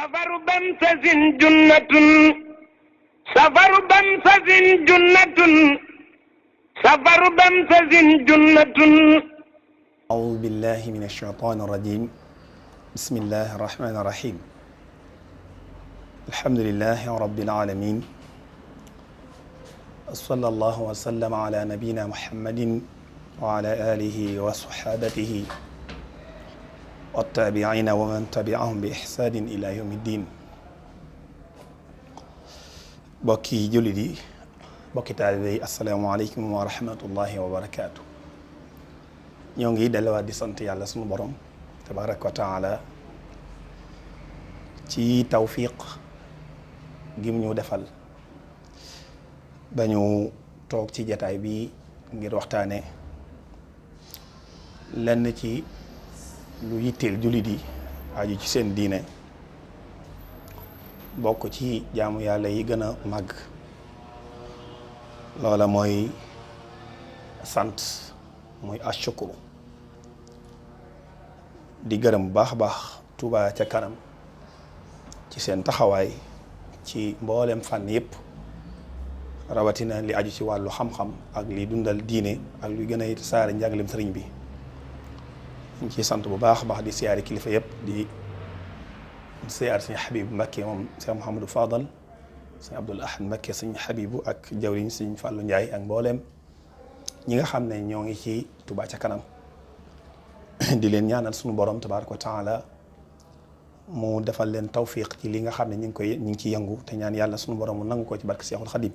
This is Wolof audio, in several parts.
safaru bamsasin junnatun safaru bamsasin junnatun safaru bamsasin junnatun أعوذ بالله من الشيطان الرجيم بسم الله الرحمن الرحيم الحمد لله رب العالمين صلى الله وسلم على نبينا محمد وعلى آله وصحابته والتابعين ومن تبعهم بإحسان إلى يوم الدين bokki jullit yi bokki taalibe yi asalaamaaleykum wa rahmatullahi wa barakaatu. ñoo ngi delluwaat di sant yàlla sunu borom tabaraka wa taala ci tawfiq gim ñu defal ba ñu toog ci jataay bi ngir waxtaane lenn ci lu yitteel jullit yi aju ci seen diine bokk ci jaamu yàlla yi gën a màgg loola mooy sant muy ashukuru di gërëm bu baax a baax Touba ca kanam ci seen taxawaay ci mboolem fànn yépp rawatina li aju ci wàllu xam-xam ak li dundal diine ak lu gën a saare njàngalem sëriñ bi ñu ciy sant bu baax a baax di siyaari kilifa yépp di siyaar sëñ Xabibu Mbakke moom sëñ Mouhamadou Fadal sëñ Abdoul Ahad Mbakke sëñ Xabibu ak jawriñ sëñ Fàllu Njaay ak mbooleem ñi nga xam ne ñoo ngi ci Touba ca kanam di leen ñaanal sunu borom tabaaraka wa taala mu defal leen tawfiq ci li nga xam ne ñu ngi ci yëngu te ñaan yàlla sunu borom mu nangu ko ci barke Seexul Xadim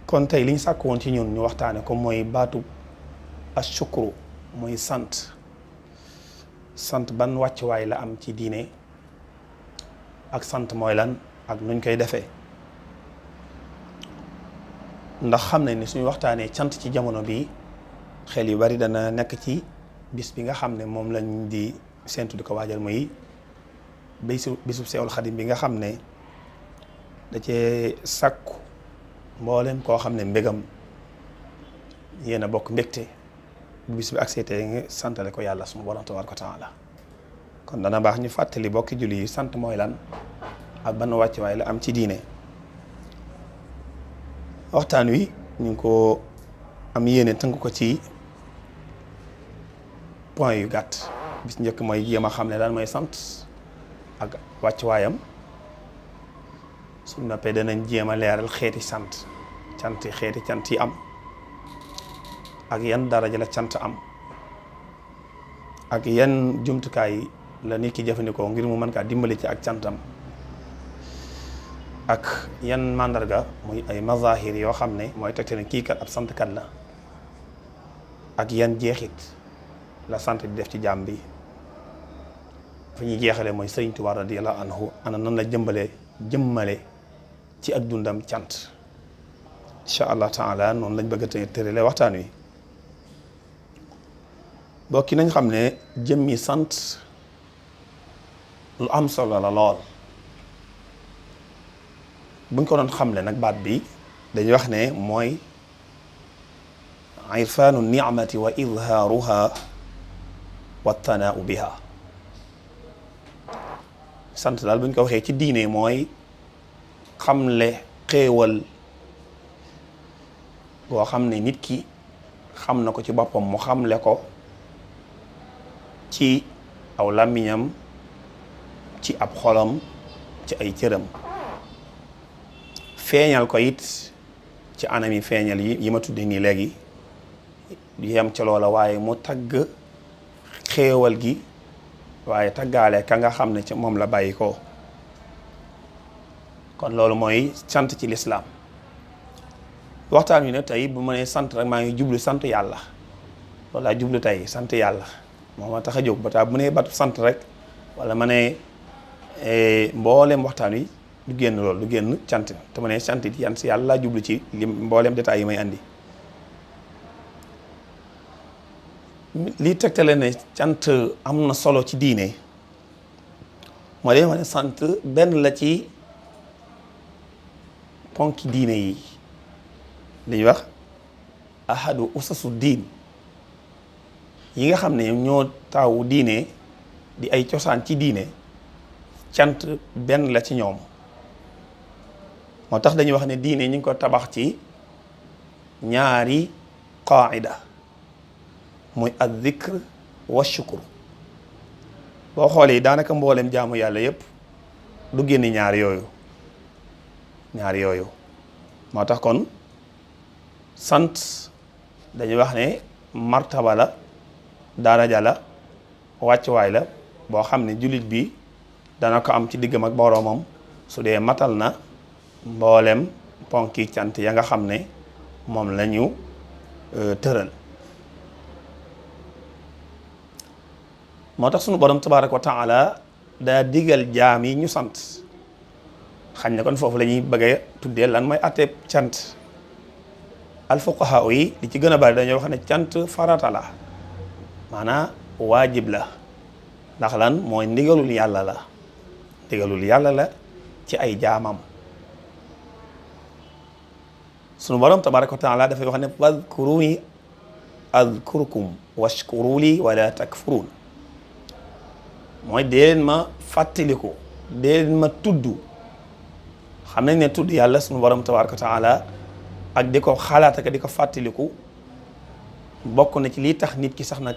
kon tey li ñu sàkk woon ci ñun ñu waxtaane ko mooy baatu ashukru mooy sant ban wàccuwaay la am ci diine ak sant mooy lan ak nuñ koy defee ndax xam ne ni suñu waxtaanee cant ci jamono bi xel yu bari dana nekk ci bis bi nga xam ne moom lañ di séentu di ko waajal muy bisub Seexul Xadim bi nga xam ne da cee sàkku mboolem koo xam ne mbégam yéen a bokk mbégte bu bis bi ak seetee nga santale ko yàlla sunu borom tabaaraka wa taala kon dana baax ñu fàttali bokki julli yi sant mooy lan ak ban wàccuwaay la am ci diine waxtaan wi ñu ngi ko am yéene tënk ko ci point yu gàtt bis njëkk mooy jéem a xam ne daal mooy sant ak wàccuwaayam suñ noppee danañ jéem a leeral xeeti xeeti cant yi am ak yan daraja la cant am ak yan jumtukaay la nit ki jëfandikoo ngir mu mën kaa dimbali ci ak cantam ak yan màndarga muy ay mazahir yoo xam ne mooy tegte ne kii kat ab santkat la ak yan jeexit la sant di def ci jaam bi fi ñuy jeexale mooy Sëriñ Tuubaa radiyallahu anhu ana nan la jëmmale ci ak dundam cant incha allah taala noonu lañ bëgg a tërale waxtaan wi bokki nañ xam ne jëmmi sant lu am solo la lool buñ ko doon xamle nag baat bi dañuy wax ne mooy irfaanu ni'mati wa idhaaruha wa tanaau biha sant daal buñ ko waxee ci diine mooy xamle xéewal boo xam ne nit ki xam na ko ci boppam mu xamle ko ci aw làmmiñam ci ab xolam ci ay cëram feeñal ko it ci anam yi feeñal yi ma tudde nii léegi du yem ca loola waaye mu tagg xéewal gi waaye taggaale ka nga xam ne ci moom la bàyyi ko kon loolu mooy sant ci lislaam waxtaan wi ne tey bu ma nee sant rek maa ngi jublu sant yàlla loolu laa jublu tey sant yàlla moo ma tax a jóg ba taa bu nee batu sant rek wala ma ne mboolem waxtaan wi du génn loolu du génn cant te ma ne sant it yan si yàlla laa jublu ci li mboolem détails yi may andi lii tegtale ne cant am na solo ci diine moo dee ma ne sant benn la ci ponki diine yi li ñuy wax ahadu usasu diin yi nga xam ne ñoo taawu diine di ay cosaan ci diine cant benn la ci ñoom moo tax dañuy wax ne diine ñu ngi ko tabax ci ñaari qaida muy ad dhikr wa shukr boo xoolee daanaka mboolem jaamu yàlla yépp du génn ñaar yooyu moo tax kon sant dañuy wax ne martaba la daraja la wàccuwaay la boo xam ne jullit bi dana ko am ci diggam ak boroomam su dee matal na mboolem ponki cant ya nga xam ne moom la ñu tëral moo tax sunu borom tabaaraka wa taala daa digal jaam yi ñu sant xañ na kon foofu la ñuy bëgg a tuddee lan mooy àtteeb cant alfuqahaa yi li ci gën a bari dañoo wax ne cant farata la maanaam waajib la ndax lan mooy ndigalul yàlla la ci ay jaamam sunu borom tabaaraka wa taala dafay wax ne wadkuruni adkurkum washkuru li wala takfurun mooy dee leen ma fàttaliku dee leen ma tudd xam nañ ne tudd yàlla sunu borom tabaaraka wa taala ak di ko xalaat ak di ko fàttaliku bokk na ci lii tax nit ki sax nag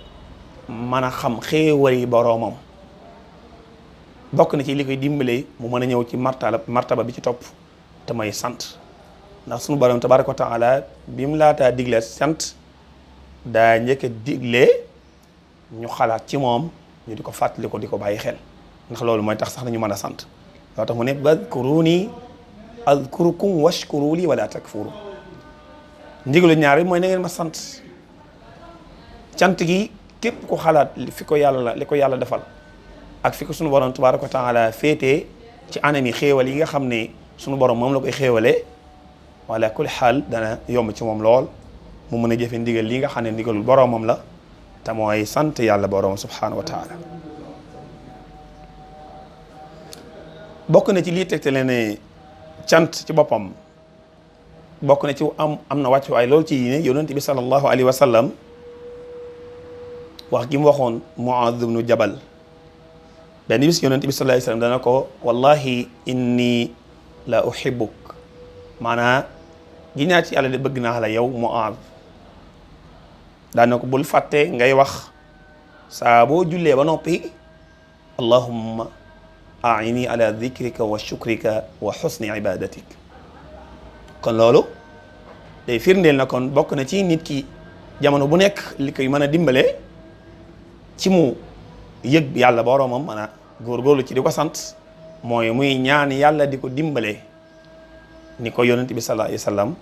mën a xam xéewal yi boroomam bokk na ci li koy dimbale mu mën a ñëw ci martaba bi ci topp te may sant ndax sunu borom tabaaraka wa taala bi mu laataa digle sant daa njëkk a digle ñu xalaat ci moom ñu di ko fàttaliku di ko bàyyi xel ndax loolu mooy tax sax nañu mën a sant loo tax mu ne wadkuruni adkurukum washkuru li wala takfuru ndigalu ñaar mooy na ngeen ma sant cant gi képp ku xalaat li ko yàlla defal ak fi ko sunu borom tabaaraka wa taala féetee ci anam yi xéewal yi nga xam ne sunu borom moom la koy xéewalee wala kulli xaal dana yomb ci moom lool mu mën a jëfe ndigal li nga xam ne ndigalul boromam la te mooy sant yàlla borom subhanahu wa taala bokk na ci lii tegtale ne cant ci boppam bokk na ci am na wàccuwaay loolu ci ne yonent bi sallallahu alayhi wa sallam wax gi mu waxoon Muaaz ibnu Jabal benn bis yonent bi sallallahu alayhi wa sallam dana ko wallahi inni la uhibbuk maanaa gi ñaa ci yàlla de bëgg naa la yow Muaaz daana ko bul fàtte ngay wax saa boo jullee ba noppi allahumma a'ini ala dhikrika wa shukrika wa husni ibadatik kon loolu day firndeel na kon bokk na ci nit ki jamono bu nekk li koy mën a dimbale ci mu yëg yàlla boroomam mën a góorgóorlu ci di ko sant mooy muy ñaan yàlla di ko dimbale ni ko yonent bi sallallahu alayhi wa sallam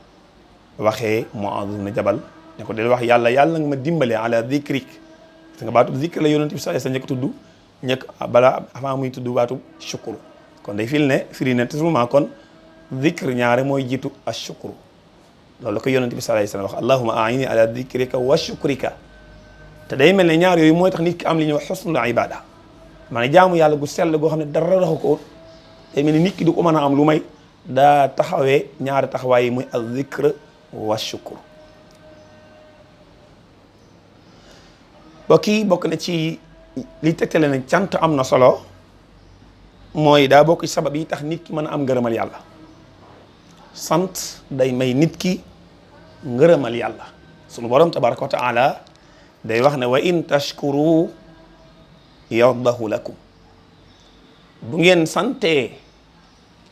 waxee Muaaz ibn Jabal ne ko del wax yàlla nga ma dimbale ala dhikrik parce que baatub dhikr la yonent bi sallallahu alayhi wa sallam njëkk tudd bala avant muy tudd baatub shukru kon day firi ne toujours kon dhikr ñaare mooy jiitu ash-shukru loolu la ko yonent bi sallallahu alayhi wa sallam wax allahumma a'inni ala dhikrika wa shukrika te day mel ne ñaar yooyu mooy tax nit ki am li ñuy wax husnul ibada maanaam jaamu yàlla gu sell goo xam ne dara raxu ko day mel ne nit ki du ko mën a am lu may daa taxawee ñaari taxawaay yi muy az-zikr wa shukr bokk na ci li tegtale ne cant am na solo mooy daa bokk ci sabab yi tax nit ki mën a am ngërëmal yàlla sant day may nit ki ngërëmal yàlla sunu borom tabaraka wa taala day wax ne wa in tashkuru yardahu lakum bu ngeen santee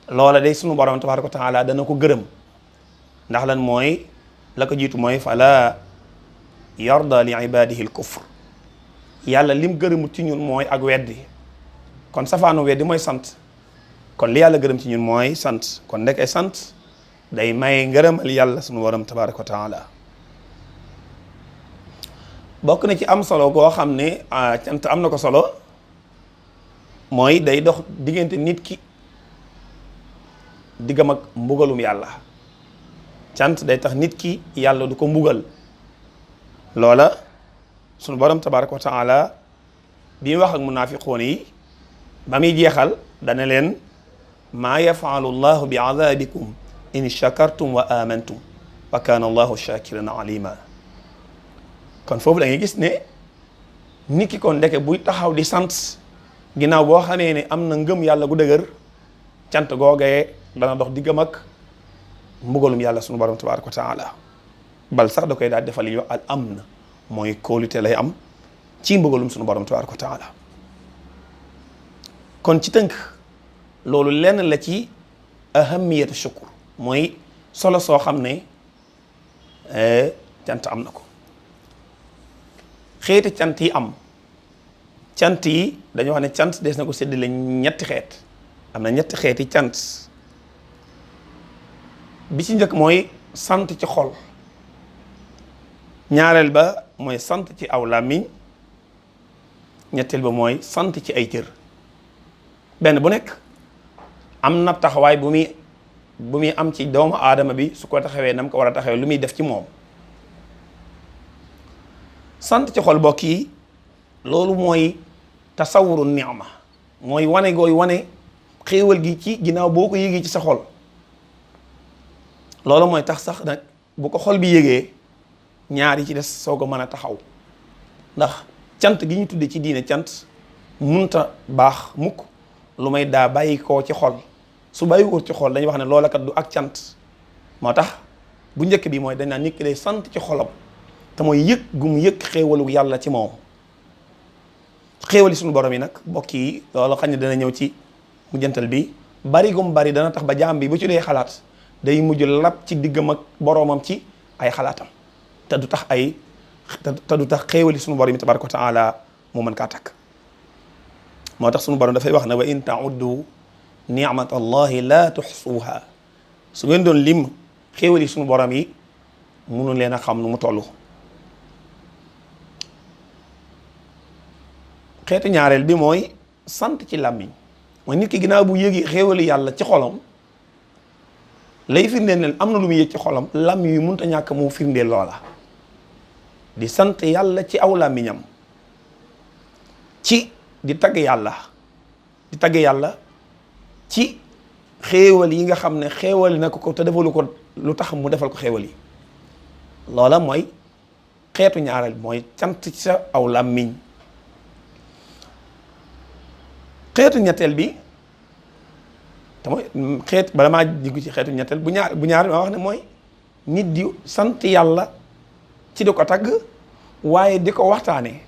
loola day sunu borom tabaraka wa taala dana ko gërëm ndax lan mooy la ko jiitu mooy fala yarda li ibadihi al kufr yàlla lim gërëmut ci ñun mooy ak weddi kon safaanu weddi mooy sant kon li yàlla gërëm ci ñun mooy sant kon ndekay sant day may ngërëmal yàlla sunu borom tabaraka wa taala bokk na ci am solo goo xam ne cant am na ko solo mooy day dox diggante nit ki diggam ak mbugalum yàlla cant day tax nit ki yàlla du ko mbugal loola sunu borom tabaraka wa taala bi mu wax ak munaafiqoon yi ba muy jeexal dana leen maa yafaalu llahu bi azabikum in shakartum wa amantum wa kana allahu shakiran alima kon foofu da ngay gis ne nit ki kon ndeke buy taxaw di sant ginnaaw boo xamee ne am na ngëm yàlla gu dëgër cant googee dana dox diggam ak mbugalum yàlla sunu borom tabaaraka wa taala bal sax da koy daal defal li al amn mooy kóolute lay am ci mbugalum sunu borom tabaaraka wa taala kon ci tënk loolu lenn la ci ahamiyatu shukur mooy solo soo xam ne cant am na ko xeeti cant yi am cant yi dañoo wax ne cant des na ko séddale ñetti xeet am na ñetti xeeti cant bi ci njëkk mooy sant ci xol ñaareel ba mooy sant ci aw làmmiñ ñetteel ba mooy sant ci ay cër benn bu nekk am na taxawaay bu muy am ci doomu aadama bi su ko taxawee nam ko war a taxawee lu muy def ci moom sant ci xol bokk yi loolu mooy tasawuru ni'ma mooy wane gooy wane xéewal gi ci ginnaaw boo ko yëgee ci sa xol loolu mooy tax sax nag bu ko xol bi yëgee ñaar yi ci des soo ko mën a taxaw ndax cant gi ñu tudde ci diine cant munta baax mukk lu may daa bàyyi koo ci xol su bàyyi ko ci xol dañuy wax ne loola kat du ak cant moo tax bu njëkk bi mooy dañ naan nit ki day sant ci xolam te mooy yëg gum yëg xéewalu yàlla ci moom xéewali suñu borom yi nag mbokk yi loolu xam ne dana ñëw ci mujjantal bi bari gum bari dana tax ba jaam bi bu ci dee xalaat day mujj lab ci diggam ak boroomam ci ay xalaatam te du tax xéewali suñu borom yi tabaraka wa taala mu mën kaa takk moo tax suñu borom dafay wax ne wa in ta'uddu ni'matallahi la tuxsuha su ngeen doon lim xéewali suñu borom yi munu leen a xam nu mu toll xeetu ñaareel bi mooy sant ci làmmiñ mooy nit ki ginnaaw bu yëgi xéewali yàlla ci xolam lay firndeel ne am na lu muy yëg ci xolam làmmiñ yi mënut a ñàkk mu firndeel loola di sant yàlla ci aw làmmiñam ci di tagg yàlla ci xéewal yi nga xam ne xéewali na ko te defalu ko lu tax mu defal ko xéewal yi loola mooy xeetu ñaareel mooy cant ci sa aw làmmiñ xeetu ñetteel bi te mooy bala maa diggu ci xeetu ñetteel bu ñaar ma wax ne mooy nit di sant yàlla ci di ko tagg waaye di ko waxtaane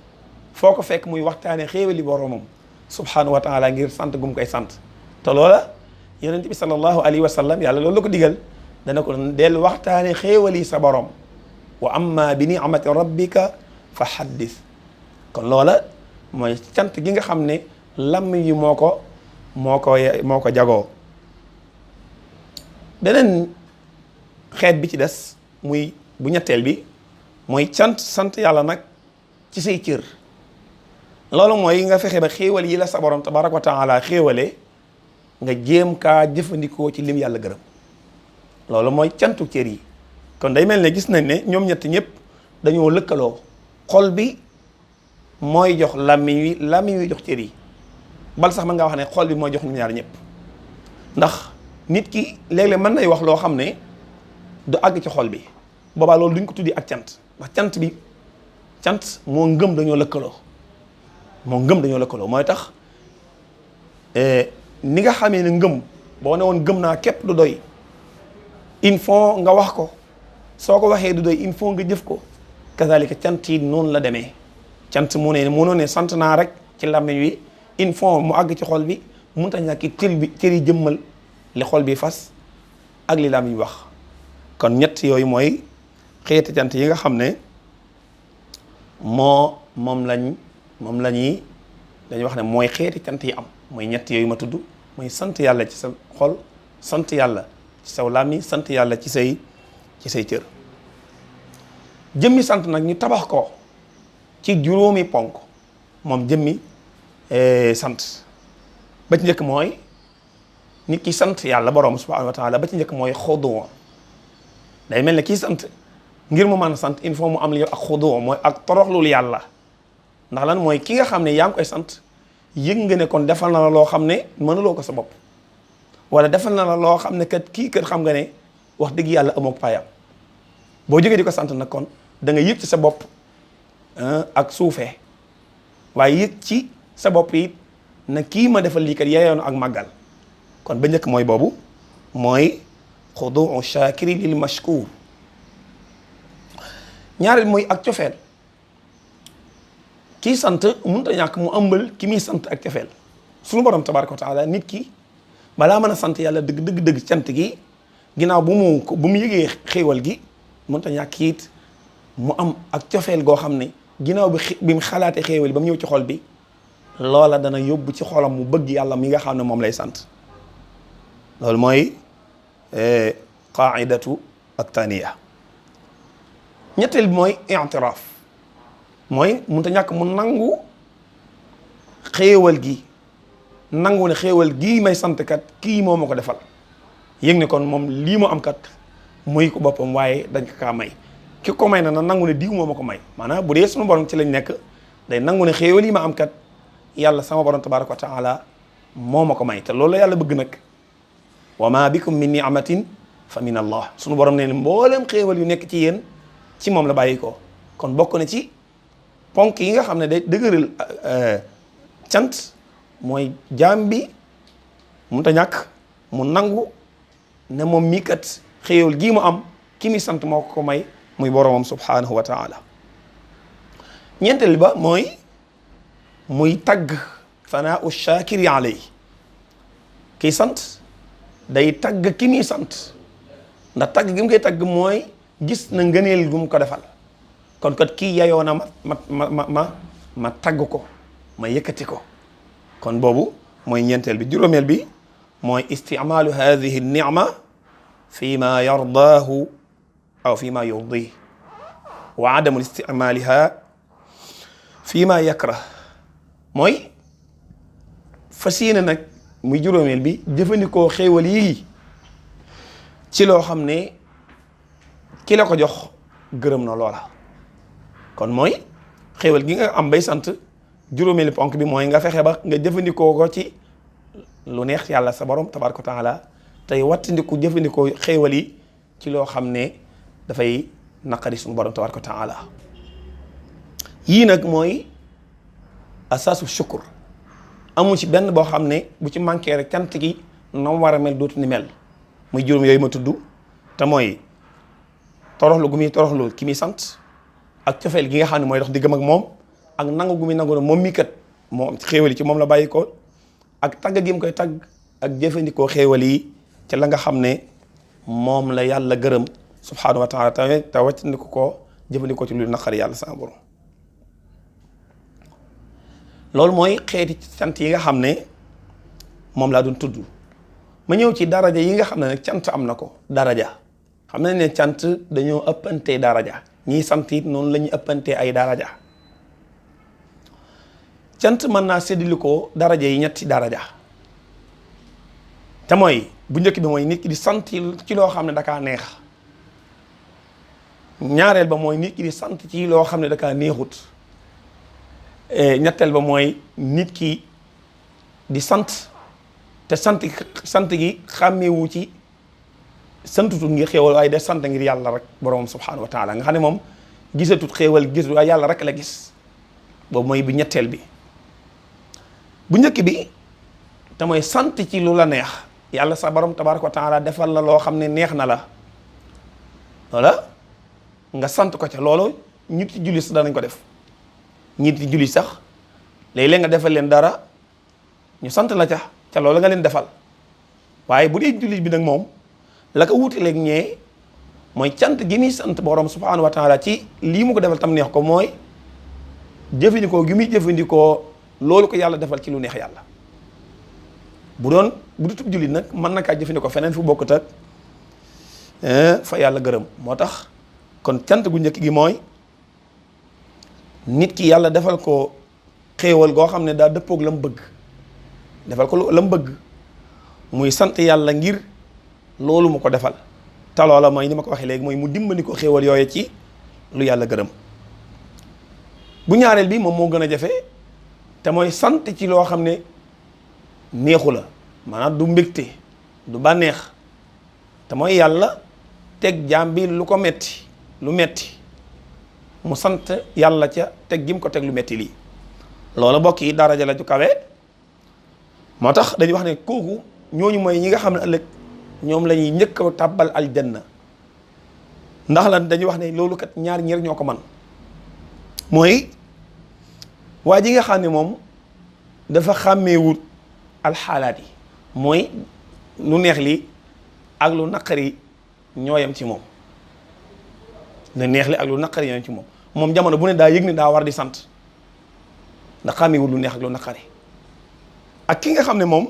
foo ko fekk muy waxtaane xéewali boromam subhanahu wa taala ngir sant gum koy sant te loola yonent bi sallallahu alayhi wa sallam yàlla loolu la ko digal dana ko del waxtaane xéewali sa borom wa amma bi ni'mati rabbika fa haddis kon loola mooy cant gi nga xam ne làmmiñ yi moo ko jagoo beneen xeet bi ci des muy bu ñetteel bi mooy sant yàlla nag ci say cër loolu mooy nga fexe ba xéewal yi la sa borom tabaraka wa taala xéewale nga jéem kaa jëfandikoo ci lim yàlla gërëm loolu mooy cantu cër yi kon day mel ne gis nañ ne ñoom ñett ñëpp dañoo lëkkaloo xol bi mooy jox làmmiñ wi jox cër yi bal sax mën ngaa wax ne xol bi mooy jox ñu ñaar ñëpp ndax nit ki léeg-léeg mën nay wax loo xam ne du àgg ci xol bi boobaa loolu duñ ko tuddi ak cant ndax cant moo ngëm dañoo lëkkaloo mooy tax ni nga xamee ne ngëm boo ne woon gëm naa képp du doy il faut nga wax ko soo ko waxee du doy il faut nga jëf ko kazalika cant yi noonu la demee cant mënoo ne sant naa rek ci làmmiñ wi il faut mu àgg ci xol bi mënut a ñàkk cër yi jëmmal li xol bi fas ak li làmmiñ wax kon ñett yooyu mooy xeeti cant yi nga xam ne moom lañuy dañuy wax ne mooy xeeti cant yi am mooy ñett yooyu ma tudd mooy sant yàlla ci sa xol sant yàlla ci saw làmmiñ sant yàlla ci say cër jëmmi sant nag ñu tabax ko ci juróomi ponk moom jëmmi sant ba ci njëkk mooy nit ki sant yàlla borom subhanahu wa taala ba ci njëkk mooy xudu day mel ne kii sant ngir mu mën a sant il faut mu am li ak xudu mooy ak toroxlul yàlla ndax lan mooy ki nga xam ne yaa ngi koy sant yëg nga ne kon defal na la loo xam ne mënuloo ko sa bopp wala defal na la loo xam ne kat kii kat xam nga ne wax dëgg yàlla amoo payam boo jógee di ko sant nag kon da nga yëg ci sa bopp ak suufee waaye yëg ci sa bopp yi na kii ma defal lii kat yeyoon ak màggal. kon ba njëkk mooy boobu mooy xuduu shakiri lil mashkur. ñaareel mooy ak cofeel. kii sant mënut a ñàkk mu ëmbal ki muy sant ak cofeel. suñu borom tabaraka wa taala nit ki balaa mën a sant yàlla dëgg cant gi ginnaaw bu mu yëgee xéewal gi mënut a ñàkk it mu am ak cofeel goo xam ne ginnaaw bi mu xalaatee xéewal ba mu ñëw ci xol bi loola dana yóbbu ci xolam mu bëgg yàlla mi nga xam ne moom lay sant. loolu mooy qaidatu at-taniya. ñetteel bi mooy i'tiraaf mooy mënut a ñàkk mu nangu xéewal gi nangu ne xéewal gii may sant kat kii moo ma ko defal yëg ne kon moom lii mu am kat muy ko boppam waaye dañ ko kaa may ki ko may na nangu ne diw moo ma ko may maanaam bu dee suñu borom ci lañ nekk day nangu ne xéewal yi ma am kat yàlla sama borom tabaraka wa taala moo ma ko may te loolu la yàlla bëgg nag wa ma bikum min ni'matin fa min allah suñu borom nee ne mboolem xéewal yu nekk ci yéen ci moom la bàyyi ko kon bokk na ci ponk yi nga xam ne day dëgëral cant mooy jaam bi mu ta ñàkk mu nangu ne moom mii kat xéewal gii mu am ki mi sant moo ko may muy boromam subhanahu wa taala. ñeenteel ba mooy muy tagg fanaa shakiri alay kiy sant day tagg ki muy sant ndax tagg gi mu koy tagg mooy gis na ngëneel gu mu ko defal kon kat kii yayoo na ma tagg ko ma yëkkati ko kon boobu mooy ñeenteel bi. juróomeel bi mooy isticmaalu hadihi nicma fi ma yardaahu aw fi ma yurdih wa adamu isticmaaliha fi ma yakrah mooy fas yéene nag muy juróomeel bi jëfandikoo xéewal yii ci loo xam ne ki la ko jox gërëm na loola kon mooy xéewal gi nga am bay sant juróomeelu ponk bi mooy nga fexe ba nga jëfandikoo ko ci lu neex yàlla sa borom tabaraka wa taala tey wattandiku jëfandikoo xéewal yi ci loo xam ne dafay naqari suñu borom tabaraka wa taala. yii nag mooy asaasu shukur amul ci benn boo xam ne bu ci manqué rek cant gi na war a mel dootu ni mel muy juróom yooyu ma tudd te mooy toroxlu gu muy toroxlu ki muy sant ak cofeel gi nga xam ne mooy dox diggam ak moom ak nangu gu muy nangu ne moom mii kat moom xéewal yi ci moom la bàyyi ko ak tagg gi mu koy tagg ak jëfandikoo xéewal yi ci la nga xam ne moom la yàlla gërëm subhaanahu wa taala te wàccandiku ko jëfandikoo ci lu naqari yàlla sama borom. loolu mooy xeeti sant yi nga xam ne moom laa doon tudd ma ñëw ci daraja yi nga xam ne nag cant am na ko. daraja xam nañ ne cant dañoo ëppantee daraja ñiy sant it noonu la ñuy ëppantee ay daraja. cant mën naa séddale ko daraja yi ñetti daraja te mooy bu njëkk bi mooy nit ki di sant ci loo xam ne dakaa neex. ñaareel ba mooy nit ki di sant ci loo xam ne dakaa neexut. ñetteel ba mooy nit ki di sant te sant gi xàmmeewu ci santutul ngir xéewal waaye de sant ngir yàlla rek borom subhanahu wa taala nga xam ne moom gisatut xéewal gis waaye yàlla rek la gis. boobu mooy bu ñetteel bi. bu njëkk bi te mooy sant ci lu la neex yàlla sa borom tabaraka wa taala defal la loo xam ne neex na la loola nga sant ko ca loolu ñit ci julli sax danañ ko def. ñit ci julli sax léeg-léeg nga defal leen dara ñu sant la ca loolu nga leen defal waaye bu dee julli bi nag moom la ko wuutaleeg ñee mooy cant gi muy sant borom subhanahu wa taala ci lii mu ko defal tam neex ko mooy jëfandikoo gi muy jëfandikoo loolu ko yàlla defal ci lu neex yàlla. bu dutub jullit nag mën na kaa jëfandikoo feneen fu bokkut ak fa yàlla gërëm moo tax kon cant gu njëkk gi mooy nit ki yàlla defal ko xéewal goo xam ne daa dëppoog la mu bëgg defal ko la mu bëgg muy sant yàlla ngir loolu mu ko defal te loola mooy ni ma ko waxee léegi mooy mu dimbali ko xéewal yooye ci lu yàlla gërëm. bu ñaareel bi moom moo gën a jafe te mooy sant ci loo xam ne neexu la maanaam du mbégte du bànneex te mooy yàlla teg jaam bi lu ko metti lu metti mu sant yàlla ca teg gi mu ko teg lu metti lii loola bokk yi daraja la ju kawe moo tax dañuy wax ne kooku ñooñu mooy ñi nga xam ne ëllëg ñoom la ñuy njëkk a tàbbal aljanna. ndax lan dañuy wax ne loolu kat ñaar ñi rek ñoo ko man mooy waa ji nga xam ne moom dafa xàmmeewut alxaalaat yi mooy lu neex li ak lu naqari ñoo yem ci moom. lu neex li ak lu naqari ñoo yem ci moom moom jamono bu ne daa yëg ne daa war di sant ndax xàmmeewut lu neex ak lu naqari. ak ki nga xam ne moom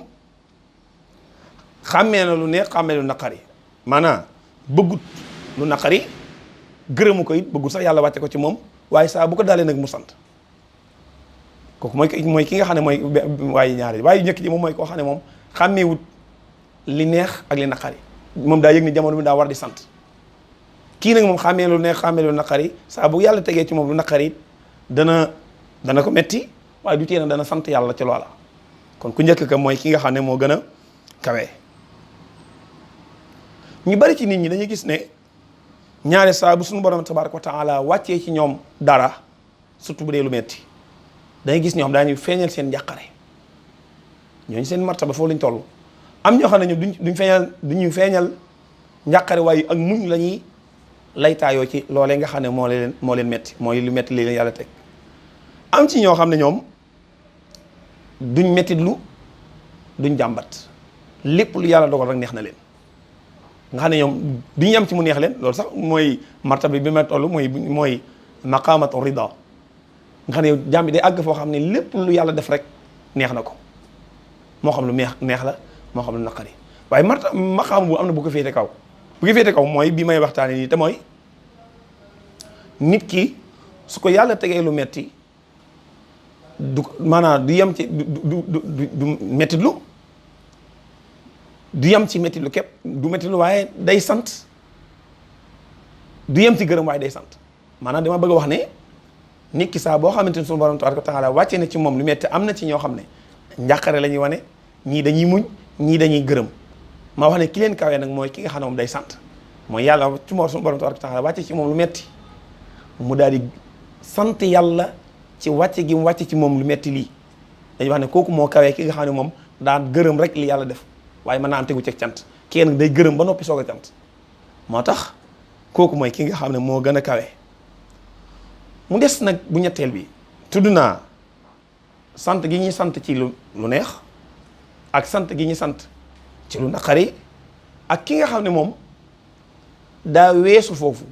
xàmmee na lu neex xàmmee lu naqari maanaam bëggut lu naqari gërëmu ko it bëggut sax yàlla wàcce ko ci moom waaye saa bu ko dalee nag mu sant kooku mooy ki nga xam ne mooy waaye ñaari waaye njëkk ji moom mooy koo xam ne moom xàmmeewut li neex ak li naqari moom daa yëg ni jamono bi daa war di sant. kii nag moom xàmmee lu neex xàmmee lu naqari saa bu yàlla tegee ci moom lu naqari dana ko metti waaye du tee na dana sant yàlla ci loola. kon ku njëkk ka mooy ki nga xam ne moo gën a kawe. ñu bari ci nit ñi dañuy gis ne ñaare saa bu suñu borom tabaraka wa taala wàccee ci ñoom dara surtout bu dee lu metti dañuy gis ñoom daañuy feeñal seen njàqare ñooñu seen martaba foofu lañ toll. am ñoo xam ne ñoom duñu feeñal njàqare waaye ak muñ la ñuy laytaayoo ci loolee nga xam ne moo leen metti mooy lu metti li leen yàlla teg. am ci ñoo xam ne ñoom duñ mettitlu duñ jàmbat lépp lu yàlla dogal rek neex na leen nga xam ne ñoom duñ yam ci mu neex leen loolu sax mooy martaba bi ma toll mooy maqamatu rida nga xam ne yow jàmm bi day àgg foo xam ne lépp lu yàlla def rek neex na ko moo xam lu neex la moo xam lu naqari waaye maqaama bu am na bu ko féete kaw mooy bi may waxtaane nii te mooy nit ki su ko yàlla tegee lu metti du maanaam du yem ci du mettitlu du yem ci mettitlu képp du mettitlu waaye day sant du yem ci gërëm waaye day sant maanaam dama bëgg a wax ne nit ki saa boo xamante ne suñu borom tabaaraka wa taala wàcce na ci moom lu metti am na ci ñoo xam ne njàqare la ñuy wane ñii dañuy muñ ñii dañuy gërëm maa wax ne ki leen kawee nag mooy ki nga xam ne moom day sant mooy yàlla ci moom suñu borom tabaaraka wa taala wàcce ci moom lu metti mu daal di sant yàlla ci wàcce gi mu wàcce ci moom lu metti lii dañuy wax ne kooku moo kawee ki nga xam ne moom daan gërëm rek li yàlla def waaye mën naa am tegu ceeg cant kii nag day gërëm ba noppi soog a cant moo tax kooku mooy ki nga xam ne moo gën a kawe. mu des nag bu ñetteel bi tudd naa sant gi ñuy sant ci lu neex ak sant gi ñuy sant ci lu naqari ak ki nga xam ne moom daa weesu foofu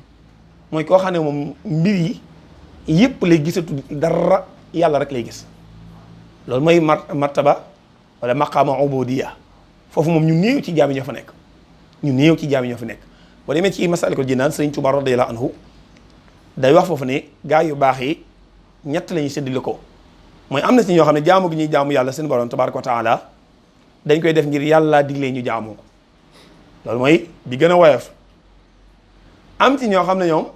mooy koo xam ne moom mbir yi yëpp lay gisatu dara yàlla rek lay gis loolu mooy martaba wala maqaama ubudiya foofu moom ñu néew ci jaam yi ñoo fa nekk boo demee ci Masaalikul Jinaan Sëriñ Tuubaa radiyallaahu anhu day wax foofu ne gaa yu baax yi ñett la ñuy séddale ko mooy am na ci ñoo xam ne jaamu gi ñuy jaamu yàlla seen borom tabaaraka wa taala dañ koy def ngir yàlla diglee ñu jaamu loolu mooy bi gën a woyof am ci ñoo xam ne ñoom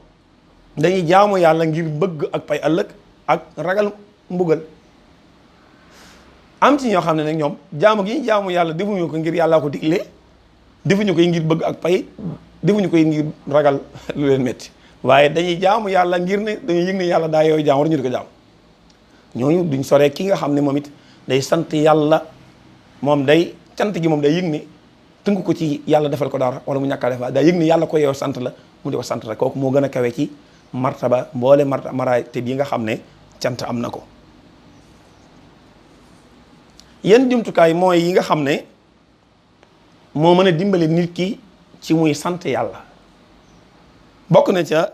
dañuy jaamu yàlla ngir bëgg ak pay ëllëg ak ragal mbugal am ci ñoo xam ne nag ñoom jaamu gi ñu jaamu yàlla defuñu ko ngir yàllaa ko diglee defuñu koy ngir bëgg ak pay defuñu koy ngir ragal lu leen metti waaye dañuy jaamu yàlla ngir ne dañuy yëg ne yàlla daa yooyu jaam war ñu di ko jaam ñooñu duñ soree ki nga xam ne moom it day sant yàlla moom day cant gi moom day yëg ne tënk ko ci yàlla defal ko dara wala mu ñàkkaa defal day yëg ne yàlla ko yow sant la mu di ko sant rek kooku moo gën a kawe ci martaba mboole maraatib yi nga xam ne cant am na ko. yenn jumtukaay mooy yi nga xam ne moo mën a dimbali nit ki ci muy sant yàlla bokk na ca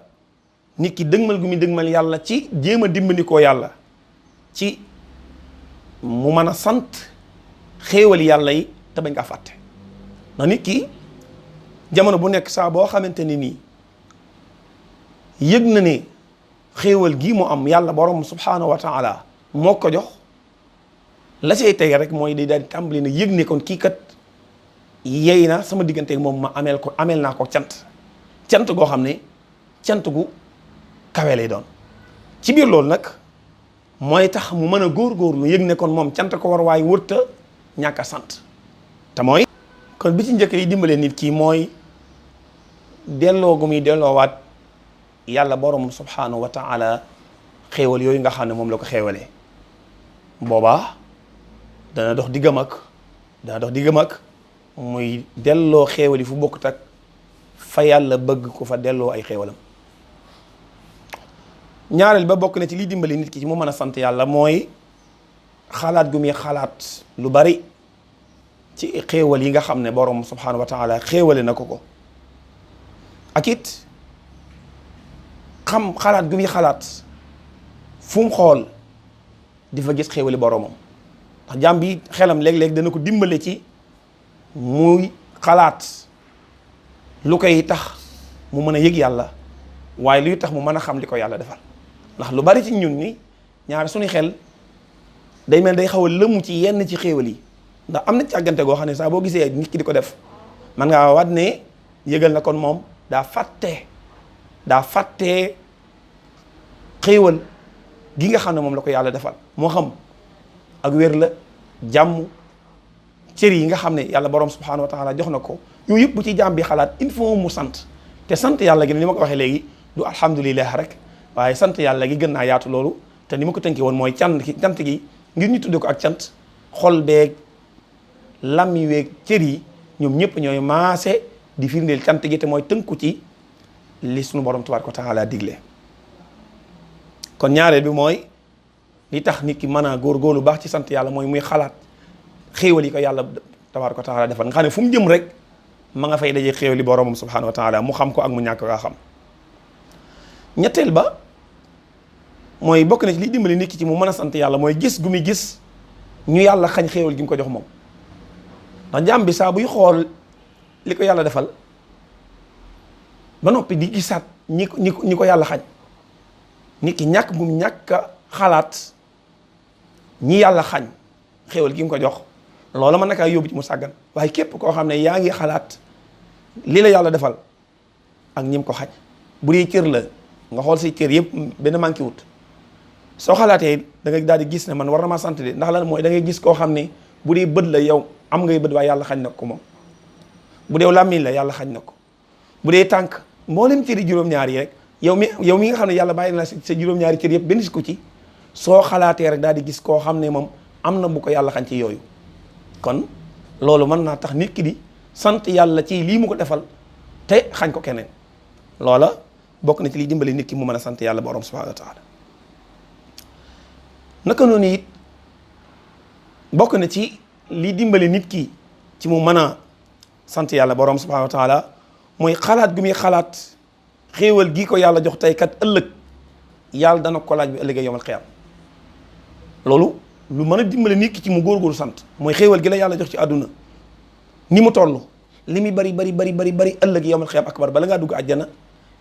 nit ki dëgmal gu muy dëgmal yàlla ci jéem a dimbandikoo yàlla ci mu mën a sant xéewal yàlla yi te bañ kaa fàtte ndax nit ki jamono bu nekk saa boo xamante ni nii yëg na ne xéewal gii mu am yàlla borom subhaanahu wa taala moo ko jox la say tege rek mooy day daal di tàmbali na yëg ne kon kii kat yey na sama digganteeg moom ma ameel naa ko cant goo xam ne cant gu kawe lay doon ci biir loolu nag mooy tax mu mën a góorgóorlu yëg ne kon moom cant ko war waaye wërta ñàkk a sant te mooy kon bi ci njëkk yi dimbalee nit ki mooy delloo gu muy delloowaat yàlla borom subhanahu wa taala xéewal yooyu nga xam ne moom la ko xéewalee boobaa dana dox diggam ak daa dox diggam ak muy delloo xéewal yi fu bokkut ak fa yàlla bëgg ko fa delloo ay xéewalam. ñaareel ba bokk na ci liy dimbali nit ki ci mu mën a sant yàlla mooy xalaat gu muy xalaat lu bari ci xéewal yi nga xam ne borom subhanahu wa taala xéewale na ko ak it xam xalaat gu muy xalaat fu mu xool di fa gis xéewali boromam. ndax jàmm bi xelam léeg-léeg dana ko dimbale ci muy xalaat lu koy tax mu mën a yëg yàlla waaye luy tax mu mën a xam li ko yàlla defal. ndax lu bari ci ñun ni ñaari suñu xel day mel day xaw a lëmu ci yenn ci xéewal yi. ndax am na càggante goo xam ne saa boo gisee nit ki di ko def man ngaa waat ne yëgal na kon moom daa fàttee xéewal gi nga xam ne moom la ko yàlla defal. moo xam ak wér la, jàmm, cër yi nga xam ne yàlla borom subhanahu wa taala jox na ko yooyu yëpp bu ci jàmm bi xalaat il faut mu sant. te sant yàlla gi ni ma ko waxee léegi du alhamdulillah rek waaye sant yàlla gi gën naa yaatu loolu. te ni ma ko tënkee woon mooy cant gi ngir ñu tudde ko ak cant xol beeg lammi weeg cër yi ñoom ñëpp ñooy maase di firndeel cant gi te mooy tënku ci li sunu borom tabaaraka wa taala digle. kon ñaareel bi mooy li tax nit ki mën a góorgóorlu baax ci sant yàlla mooy muy xalaat xéewal yi ko yàlla tabaaraka wa taala defal nga xam ne fu mu jëm rek ma nga fay daje xéewali boromam subhanahu wa taala mu xam ko ak mu ñàkk kaa xam. ñetteel ba mooy bokk na ci liy dimbali nit ki ci mu mën a sant yàlla mooy gis gu muy gis ñu yàlla xañ xéewal gi mu ko jox moom. ndax jàmm bi saa buy xool li ko yàlla defal ba noppi di gisaat ñi ko yàlla xañ nit ki ñàkk bu mu ñàkk a xalaat ñi yàlla xañ xéewal gi mu ko jox loola mën na kaa yóbbu ci mu sàggan. waaye képp koo xam ne yaa ngi xalaat li la yàlla defal ak ñim ko xañ bu dee cër la nga xool say cër yëpp benn manqué wut soo xalaatee da nga daal di gis ne man war na maa sant de ndax lan mooy da ngay gis koo xam ne bu dee bët la yow am ngay bët waaye yàlla xañ na ko moom. bu dee làmmiñ la yàlla xañ na ko bu dee tànk mboolem cëri juróom-ñaar yi rek yow mi nga xam ne yàlla bàyyi na sa juróom-ñaari cër yëpp benn si ko ci soo xalaatee rek daal di gis koo xam ne moom am na bu ko yàlla xañ ci yooyu. kon loolu mën naa tax nit ki di sant yàlla ci lii mu ko defal te xañ ko keneen loola bokk na ci liy dimbali nit ki mu mën a sant yàlla borom subhanahu wa taala. naka noonu it bokk na ci liy dimbali nit ki ci mu mën a sant yàlla borom subhanahu wa taala mooy xalaat gu muy xalaat xéewal gii ko yàlla jox tey kat ëllëg yàlla dana ko laaj bi ëllëgee yawmal qiyaam. loolu lu mën a dimbali nit ki ci mu góorgóorlu sant mooy xéewal gi la yàlla jox ci àdduna ni mu toll li muy bari ëllëg yawmal qiyaam akbar bala ngaa dugg àjjana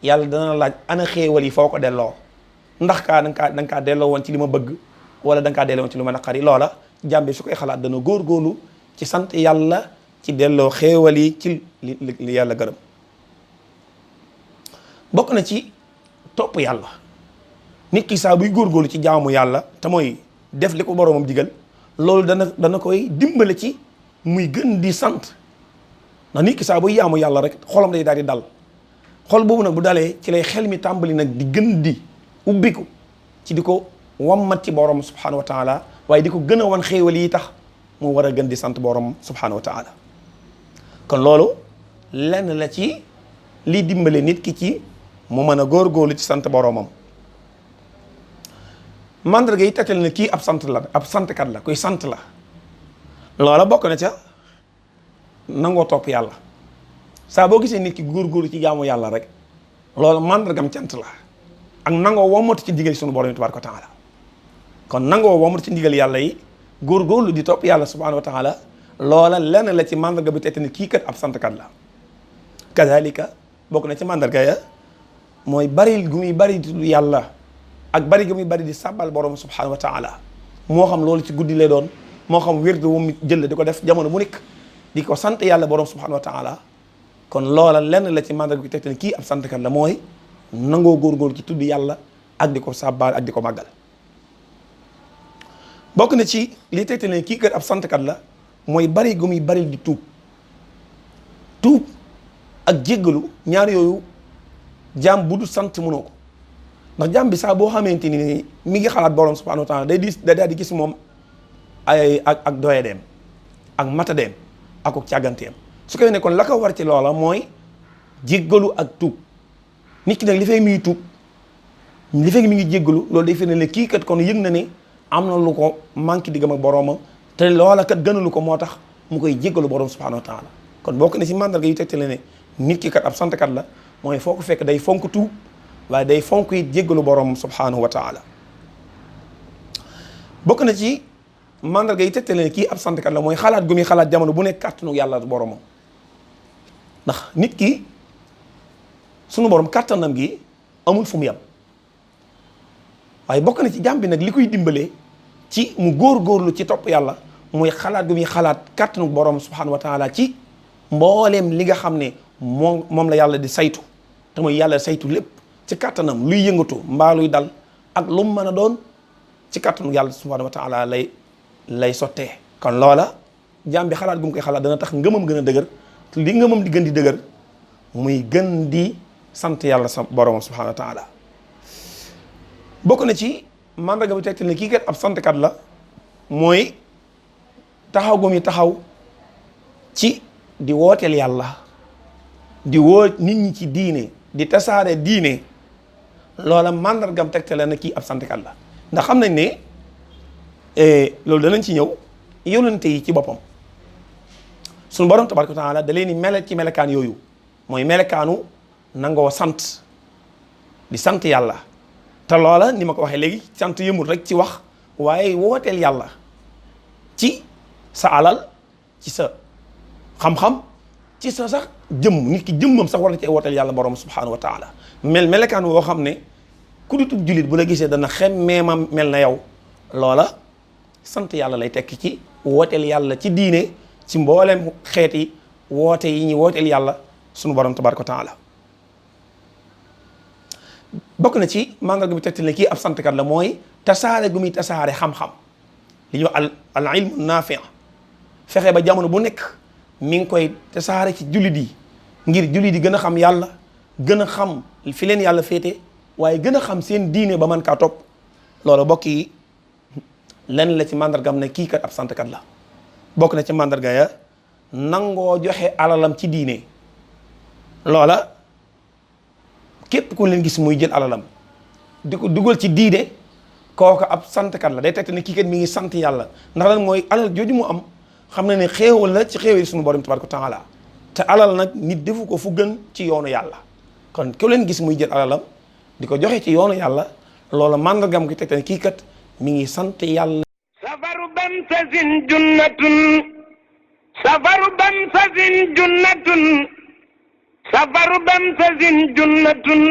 yàlla dana laaj ana xéewal yi foo ko delloo ndax da nga kaa delloo woon ci li ma bëgg wala da nga kaa delloo woon ci lu ma naqari. loola jàmbi su koy xalaat dana góorgóorlu ci sant yàlla ci delloo xéewal yi ci li yàlla gërëm. bokk na ci topp yàlla nit ki saa buy góorgóorlu ci jaamu yàlla te mooy def li ko boroomam digal loolu dana koy dimbale ci muy gën di sant. ndax nit ki saa buy jaamu yàlla rek xolam day daal di dal xol boobu nag bu dalee ci lay xel mi tàmbali nag di gën di ubbiku ci di ko wammat ci borom subhanahu wa taala waaye di ko gën a wan xéewal yi tax mu war a gën di sant borom subhanahu wa taala. kon loolu lenn la ci liy dimbale nit ki ci mu mën a góorgóorlu ci sant boromam. mandarga yi tegtal na kii ab santkat la kuy sant la loola bokk na ca nangoo topp yàlla. saa boo gisee nit ki góorgóorlu ci jaamu yàlla rek loolu mandargam cant la ak nangoo womatu ci ndigal sunu borom tabaaraka wa taala. kon nangoo womatu ci ndigal yàlla yi góorgóorlu di topp yàlla subhanahu wa taala loola lenn la ci mandarga bi tegtal ne kii kat ab santkat la. kazalika bokk na ci mandarga ya mooy bari gu muy bari di tudd yàlla ak bari gu muy bari di sàbbal borom subhanahu wa taala moo xam loolu ci guddi lay doon moo xam wérdu wu mu jël di ko def jamono bu nekk di ko sant yàlla borom subhanahu wa taala. kon loola lenn la ci mandarga bi tegtal ne kii ab santkat la mooy nangoo góorgóorlu ci tudd yàlla ak di ko sàbbaal ak di ko màggal. bokk na ci li tegtal ne kii kat ab santkat la mooy bari gu muy bari di tuub ak jéggalu ñaar yooyu jaam bu du sant mënoo ko. ndax jaam bi saa boo xamante ni mi ngi xalaat borom subhanahu wa taala day daal di gis moom ay ak doyadeem ak matadeem ak càgganteem. su koy ne kon la ko war ci loola mooy jéggalu ak tuub. nit ki nag li fekk mi ngi tuub li fekk mi ngi jéggalu loolu day firnde ne kii kat kon yëg na ne am na lu ko manqué diggam ak boroomam te loola kat gënalu ko moo tax mu koy jéggalu borom subhanahu wa taala. kon bokk na ci mandarga yu tegtale ne nit ki kat ab santkat la mooy foo ko fekk day fonk tuub waaye day fonk it jéggalu borom subhanahu wa taala. bokk na ci mandarga yi tegtale ne kii ab santkat la mooy xalaat gu muy xalaat jamono bu nekk kàttanu yàlla boromam. ndax nit ki sunu borom kàttanam gi amul fu mu yem waaye bokk na ci jàmm bi nag li koy dimbalee ci mu góor-góorlu ci topp yàlla muy xalaat gu muy xalaat kàttanu borom subhanahu wa taala ci mbooleem li nga xam ne moom la yàlla di saytu te mooy yàlla saytu lépp ci kàttanam luy yëngatu mbaa luy dal ak lu mu mën a doon ci kàttanu yàlla subhanahu wa taala lay sottee. kon loola jàmm bi xalaat gu mu koy xalaat dana tax ngëmam gën a dëgër li ngëmam di gën di dëgër muy gën di sant yàlla sa borom subhanahu wa taala. bokk na ci mandarga bi tegtal ne kii kat ab santkat la mooy taxaw gu muy taxaw ci di wooteel yàlla di woo nit ñi ci diine di tasaare diine loola mandargam tegtale na kii ab santkat la. ndax xam nañ ne loolu danañ ci ñëw yonente yi ci boppam suñu borom tabaraka wa taala da leen di mele ci melekaan yooyu mooy melekaanu nangoo sant di sant yàlla te loola ni ma ko waxee léegi sant yëmul rek ci wax waaye wooteel yàlla ci sa alal ci sa xam-xam ci sa sax jëmm nit ki jëmmam sax war na ci wooteel yàlla borom subhanahu wa taala melekaan woo xam ne ku dutub jullit bu la gisee dana xemmeema mel na yow loola sant yàlla lay tekki ci wooteel yàlla ci diine ci mboolem xeeti woote yi ñuy wooteel yàlla sunu borom tabaraka wa taala. bokk na ci mandarga bi tegtal ne kii ab santkat la mooy tasaare gu muy tasaare xam-xam li ñuy wax al ilmu naafi fexe ba jamono bu nekk mi ngi koy tasaare ci jullit yi ngir jullit yi gën a xam yàlla gën a xam fi leen yàlla féete waaye gën a xam seen diine ba mën kaa topp loolu bokk yi lenn la ci mandargam ne kii kat ab santkat la. bokk na ci mandarga ya nangoo joxe alalam ci diine loola képp ku leen gis muy jël alalam di ko dugal ci diine kooku ab santkat la day tegte ne kii kat mi ngi sant yàlla ndax lan mooy alal jooju mu am xam na ne xéewal la ci xéewal suñu borom tabaraka taala te alal nag nit defu ko fu gën ci yoonu yàlla kon ku leen gis muy jël alalam di ko joxe ci yoonu yàlla loola mandargam ki tegte ne kii kat mi ngi sant yàlla. safaru bamsasin junnatun safaru bamsasin junnatun safaru bamsasin junnatun